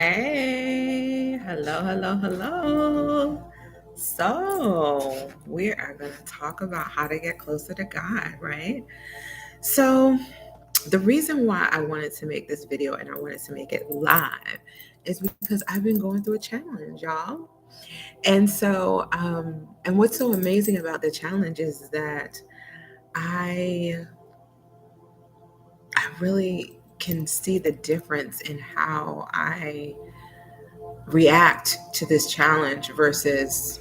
Hey, hello, hello, hello. So, we are going to talk about how to get closer to God, right? So, the reason why I wanted to make this video and I wanted to make it live is because I've been going through a challenge, y'all. And what's so amazing about the challenge is that I I really can see the difference in how I react to this challenge versus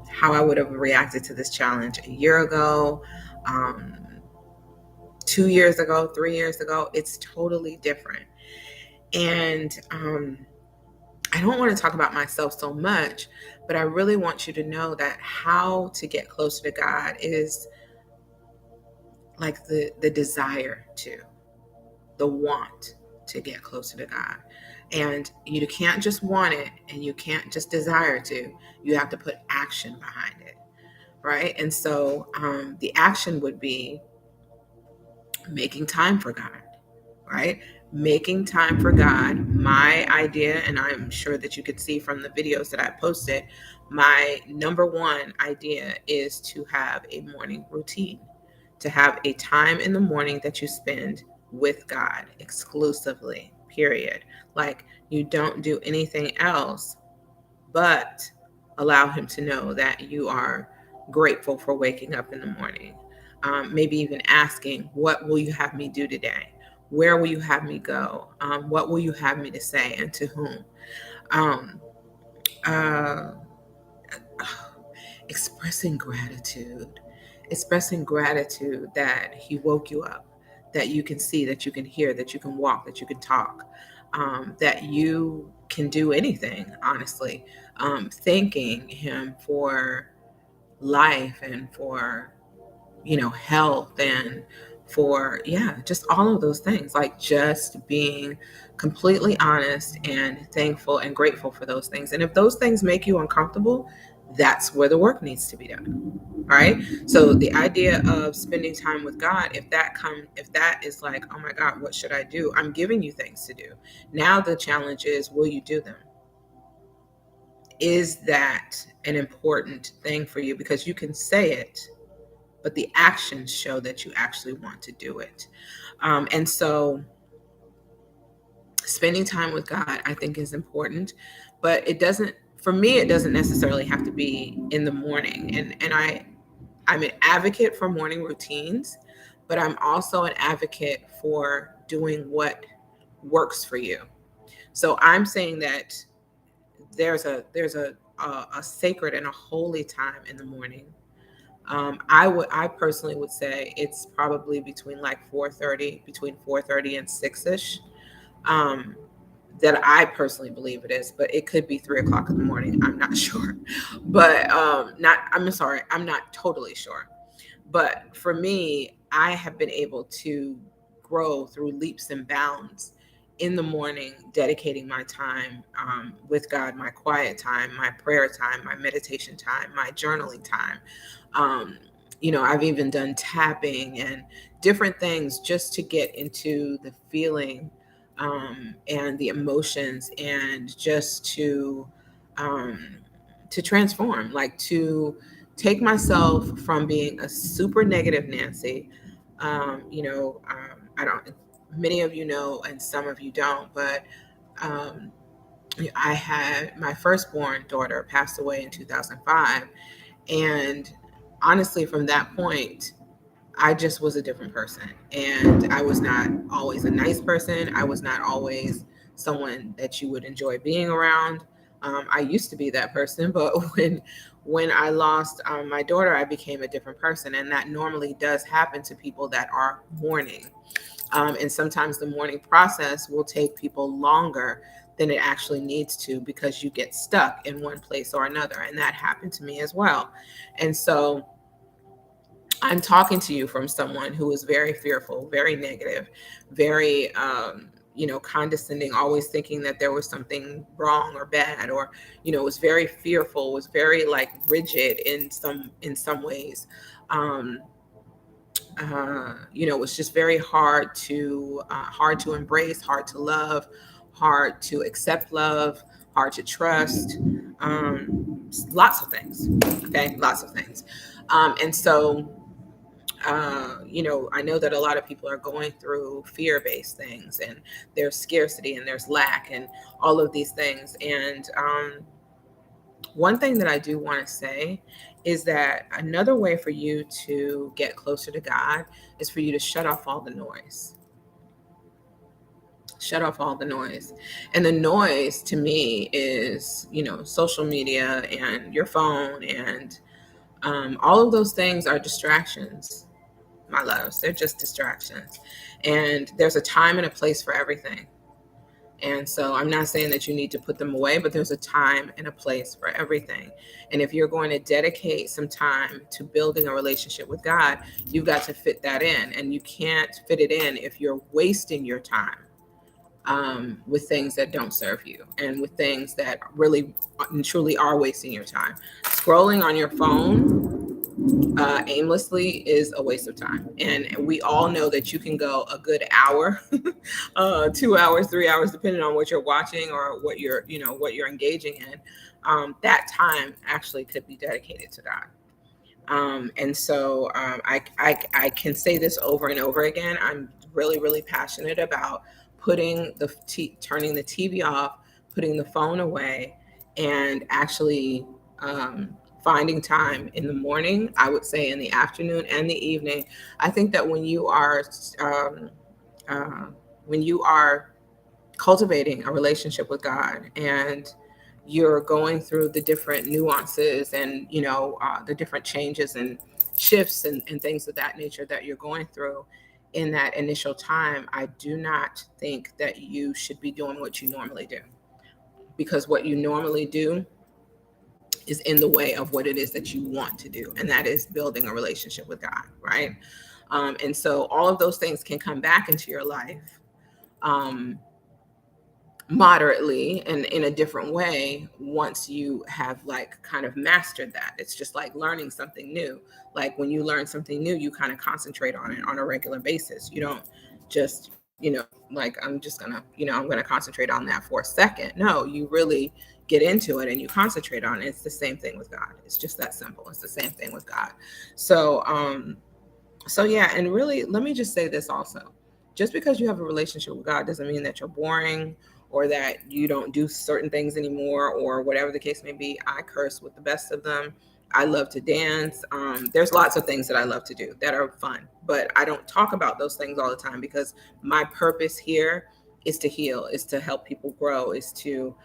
how I would have reacted to this challenge a year ago, um, 2 years ago, 3 years ago. It's totally different. And I don't want to talk about myself so much, but I really want you to know that how to get closer to God is like the desire to, the want to get closer to God. And you can't just want it and you can't just desire to, you have to put action behind it, right? And so the action would be making time for God, right? Making time for God. My idea, and I'm sure that you could see from the videos that I posted, my number one idea is to have a morning routine, to have a time in the morning that you spend with God exclusively, period. Like you don't do anything else but allow Him to know that you are grateful for waking up in the morning. Maybe even asking, what will you have me do today? Where will you have me go? What will you have me to say and to whom? Um, uh, Expressing gratitude, expressing gratitude that He woke you up, that you can see, that you can hear, that you can walk, that you can talk, that you can do anything, honestly. Thanking Him for life and for, health and for, yeah, just all of those things. Like just being completely honest and thankful and grateful for those things. And if those things make you uncomfortable, that's where the work needs to be done. All right. So the idea of spending time with God, if that is like, oh my God, what should I do? I'm giving you things to do. Now the challenge is, will you do them? Is that an important thing for you? Because you can say it, but the actions show that you actually want to do it. And so spending time with God, I think, is important, but it doesn't, for me, it doesn't necessarily have to be in the morning. I'm an advocate for morning routines, but I'm also an advocate for doing what works for you. So I'm saying that there's a sacred and a holy time in the morning. I personally would say it's probably between like 4:30, between 4:30 and 6ish. Um, that I personally believe it is, but it could be 3 o'clock in the morning. I'm not sure, but not. I'm sorry, I'm not totally sure. But for me, I have been able to grow through leaps and bounds in the morning, dedicating my time with God, my quiet time, my prayer time, my meditation time, my journaling time. Um, I've even done tapping and different things just to get into the feeling and the emotions, and just um, to transform, like to take myself from being a super negative Nancy. I don't, many of you know, and some of you don't, but um, I had my firstborn daughter passed away in 2005. And honestly, from that point, I just was a different person. And I was not always a nice person. I was not always someone that you would enjoy being around. I used to be that person, but when I lost my daughter, I became a different person, and that normally does happen to people that are mourning. And sometimes the mourning process will take people longer than it actually needs to, because you get stuck in one place or another, and that happened to me as well. And so I'm talking to you from someone who is very fearful, very negative, very, condescending, always thinking that there was something wrong or bad, or, was very fearful, was very like rigid in some ways. Um, it was just very hard to embrace, hard to love, hard to accept love, hard to trust, lots of things. Okay, lots of things. And so, I know that a lot of people are going through fear-based things, and there's scarcity and there's lack and all of these things. And one thing that I do want to say is that another way for you to get closer to God is for you to shut off all the noise. Shut off all the noise. And the noise to me is, social media and your phone, and all of those things are distractions, my loves. They're just distractions. And there's a time and a place for everything. And so I'm not saying that you need to put them away, but there's a time and a place for everything. And if you're going to dedicate some time to building a relationship with God, you've got to fit that in. And you can't fit it in if you're wasting your time with things that don't serve you, and with things that really and truly are wasting your time. Scrolling on your phone aimlessly is a waste of time. And we all know that you can go a good hour, 2 hours, 3 hours, depending on what you're watching or what you're engaging in. That time actually could be dedicated to God. And so I can say this over and over again. I'm really, really passionate about turning the TV off, putting the phone away, and actually finding time in the morning. I would say in the afternoon and the evening. I think that um, uh, when you are cultivating a relationship with God, and you're going through the different nuances and the different changes and shifts and things of that nature that you're going through in that initial time, I do not think that you should be doing what you normally do, because what you normally do is in the way of what it is that you want to do, and that is building a relationship with God, right? And so all of those things can come back into your life um, moderately and in a different way once you have like kind of mastered that. It's just like learning something new. Like when you learn something new, you kind of concentrate on it on a regular basis. You don't just, like I'm gonna concentrate on that for a second. No, you really get into it and you concentrate on it. It's the same thing with God. It's just that simple. It's the same thing with God. So yeah, and really, let me just say this also. Just because you have a relationship with God doesn't mean that you're boring or that you don't do certain things anymore or whatever the case may be. I curse with the best of them. I love to dance. There's lots of things that I love to do that are fun, but I don't talk about those things all the time, because my purpose here is to heal, is to help people grow, is to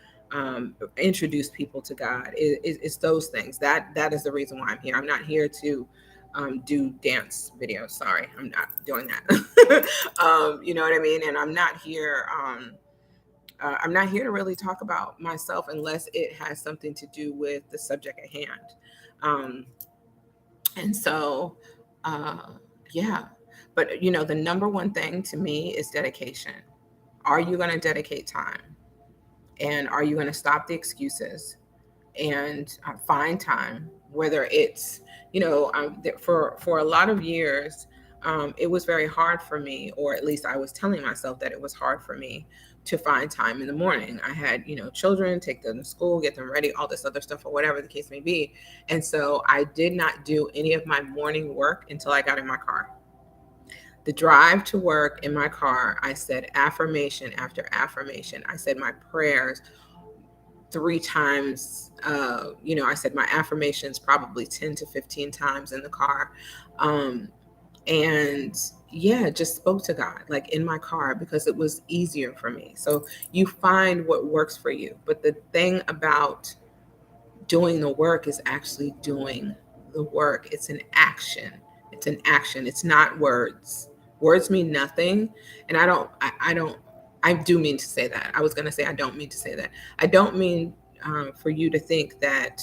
introduce people to God. It's those things. That is the reason why I'm here. I'm not here to do dance videos. Sorry, I'm not doing that. You know what I mean? And I'm not here. I'm not here to really talk about myself unless it has something to do with the subject at hand. Um, and so, uh, yeah. But the number one thing to me is dedication. Are you going to dedicate time? And are you going to stop the excuses and find time? Whether it's, for a lot of years, it was very hard for me, or at least I was telling myself that it was hard for me to find time in the morning. I had, children, take them to school, get them ready, all this other stuff, or whatever the case may be. And so I did not do any of my morning work until I got in my car. The drive to work in my car, I said affirmation after affirmation. I said my prayers 3 times. I said my affirmations probably 10 to 15 times in the car. Um, and yeah, just spoke to God like in my car, because it was easier for me. So you find what works for you. But the thing about doing the work is actually doing the work. It's an action. It's an action. It's not words. Words mean nothing. And I do mean to say that. I was going to say, I don't mean to say that. I don't mean for you to think that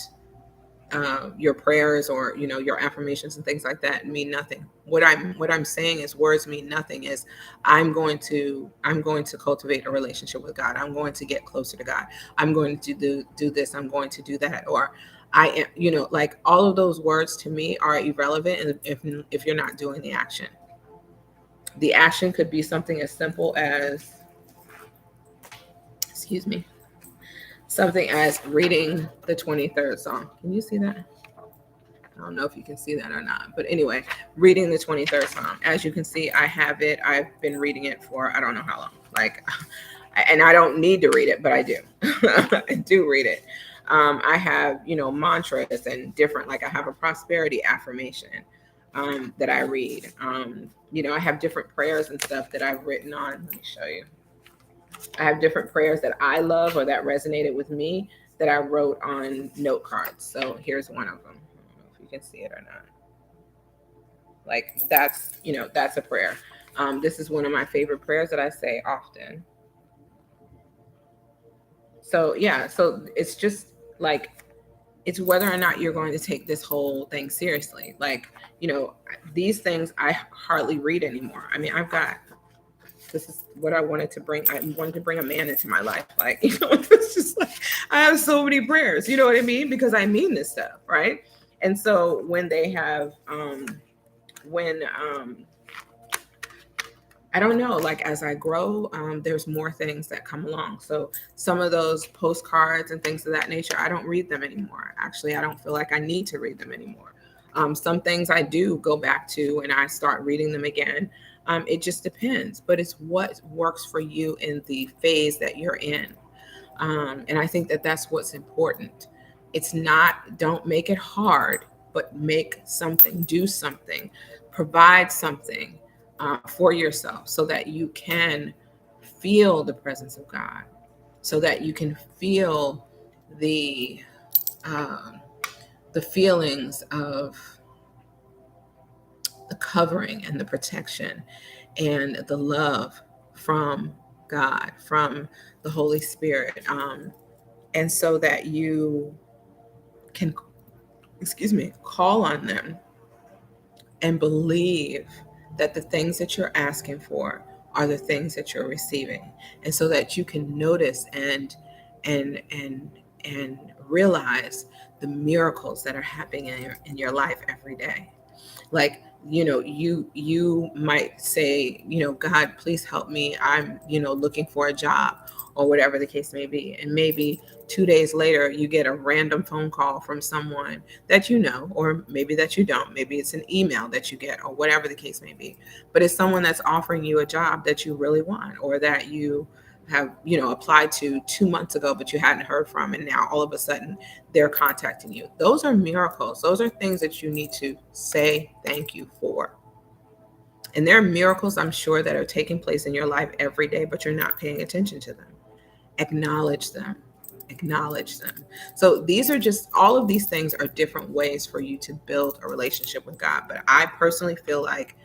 your prayers or your affirmations and things like that mean nothing. What I'm saying is words mean nothing. Is I'm going to cultivate a relationship with God. I'm going to get closer to God. I'm going to do this. I'm going to do that. Or I am, like all of those words to me are irrelevant if you're not doing the action. The action could be something as simple as excuse me, something as reading the 23rd Psalm. Can you see that? I don't know if you can see that or not. But anyway, reading the 23rd Psalm. As you can see, I have it. I've been reading it for I don't know how long. Like, and I don't need to read it, but I do. I do read it. I have, mantras and different, like I have a prosperity affirmation that I read. I have different prayers and stuff that I've written on. Let me show you. I have different prayers that I love or that resonated with me that I wrote on note cards. So here's one of them. I don't know if you can see it or not. Like that's a prayer. This is one of my favorite prayers that I say often. So yeah, so it's just like it's whether or not you're going to take this whole thing seriously. Like, these things I hardly read anymore. I mean, this is what I wanted to bring. I wanted to bring a man into my life. Like, it's just like I have so many prayers, you know what I mean? Because I mean this stuff, right? And so when they have when I don't know, like as I grow, there's more things that come along. So some of those postcards and things of that nature, I don't read them anymore. Actually, I don't feel like I need to read them anymore. Some things I do go back to and I start reading them again. It just depends, but it's what works for you in the phase that you're in. And I think that that's what's important. It's not, don't make it hard, but make something, do something, provide something for yourself so that you can feel the presence of God, so that you can feel the um, the feelings of the covering and the protection and the love from God, from the Holy Spirit, and so that you can, excuse me, call on them and believe that the things that you're asking for are the things that you're receiving, and so that you can notice and and realize the miracles that are happening in your life every day. Like, you might say, God, please help me, I'm looking for a job, or whatever the case may be, and maybe 2 days later you get a random phone call from someone that or maybe that you don't, maybe it's an email that you get, or whatever the case may be, but it's someone that's offering you a job that you really want, or that you have applied to 2 months ago but you hadn't heard from, and now all of a sudden they're contacting you. Those are miracles. Those are things that you need to say thank you for. And there are miracles, I'm sure, that are taking place in your life every day, but you're not paying attention to them. Acknowledge them. Acknowledge them. So these are just, all of these things are different ways for you to build a relationship with God. But I personally feel like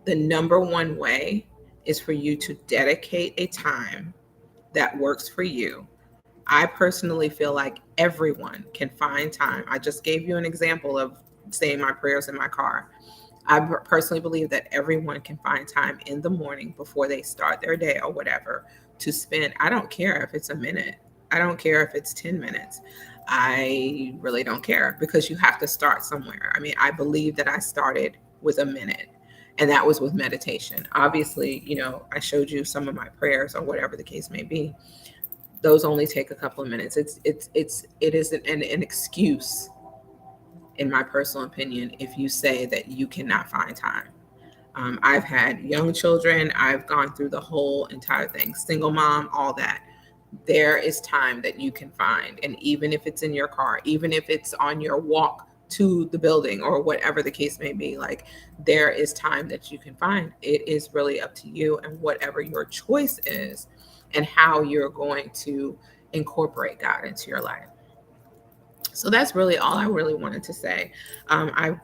the number one way is for you to dedicate a time that works for you. I personally feel like everyone can find time. I just gave you an example of saying my prayers in my car. I personally believe that everyone can find time in the morning before they start their day or whatever to spend. I don't care if it's a minute. I don't care if it's 10 minutes. I really don't care, because you have to start somewhere. I mean, I believe that I started with a minute, and that was with meditation. Obviously, I showed you some of my prayers or whatever the case may be. Those only take a couple of minutes. It isn't an excuse, in my personal opinion, if you say that you cannot find time. I've had young children. I've gone through the whole entire thing, single mom, all that. There is time that you can find. And even if it's in your car, even if it's on your walk to the building or whatever the case may be, like, there is time that you can find. It is really up to you and whatever your choice is and how you're going to incorporate God into your life. So that's really all I really wanted to say. I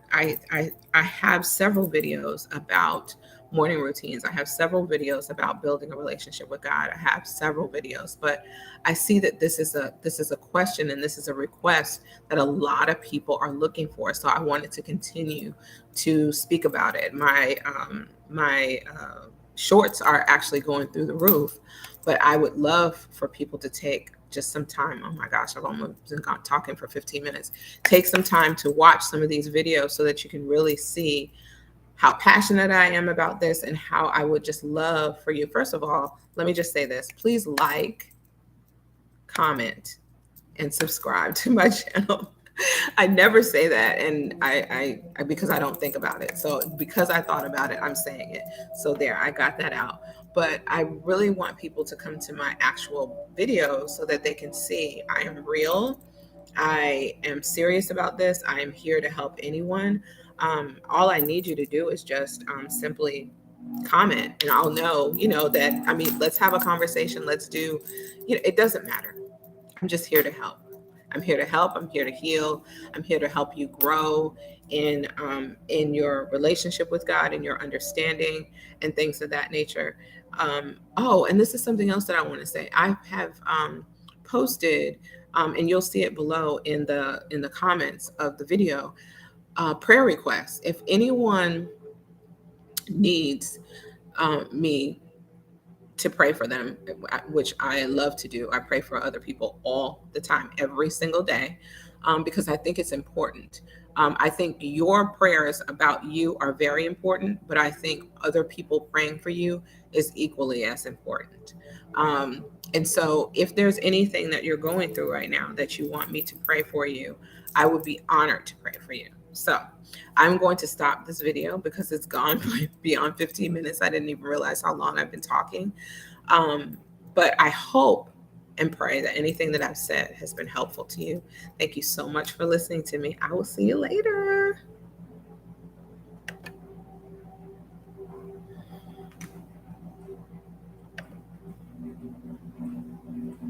have several videos about morning routines. I have several videos about building a relationship with God. I have several videos, but I see that this is a question and this is a request that a lot of people are looking for. So I wanted to continue to speak about it. My shorts are actually going through the roof, but I would love for people to take just some time. Oh my gosh, I've almost been talking for 15 minutes. Take some time to watch some of these videos so that you can really see how passionate I am about this and how I would just love for you. First of all, let me just say this. Please like, comment, and subscribe to my channel. I never say that, and I because I don't think about it. So because I thought about it, I'm saying it. So there, I got that out. But I really want people to come to my actual videos so that they can see I am real. I am serious about this. I am here to help anyone. All I need you to do is just simply comment, and I'll know, that, I mean, let's have a conversation. Let's do, it doesn't matter. I'm just here to help. I'm here to help. I'm here to heal. I'm here to help you grow in your relationship with God and your understanding and things of that nature. Oh, and this is something else that I want to say. I have posted, and you'll see it below in the comments of the video, prayer requests. If anyone needs me to pray for them, which I love to do. I pray for other people all the time, every single day, because I think it's important. I think your prayers about you are very important, but I think other people praying for you is equally as important. And so, if there's anything that you're going through right now that you want me to pray for you, I would be honored to pray for you. So, I'm going to stop this video because it's gone beyond 15 minutes. I didn't even realize how long I've been talking. Um, but I hope and pray that anything that I've said has been helpful to you. Thank you so much for listening to me. I will see you later.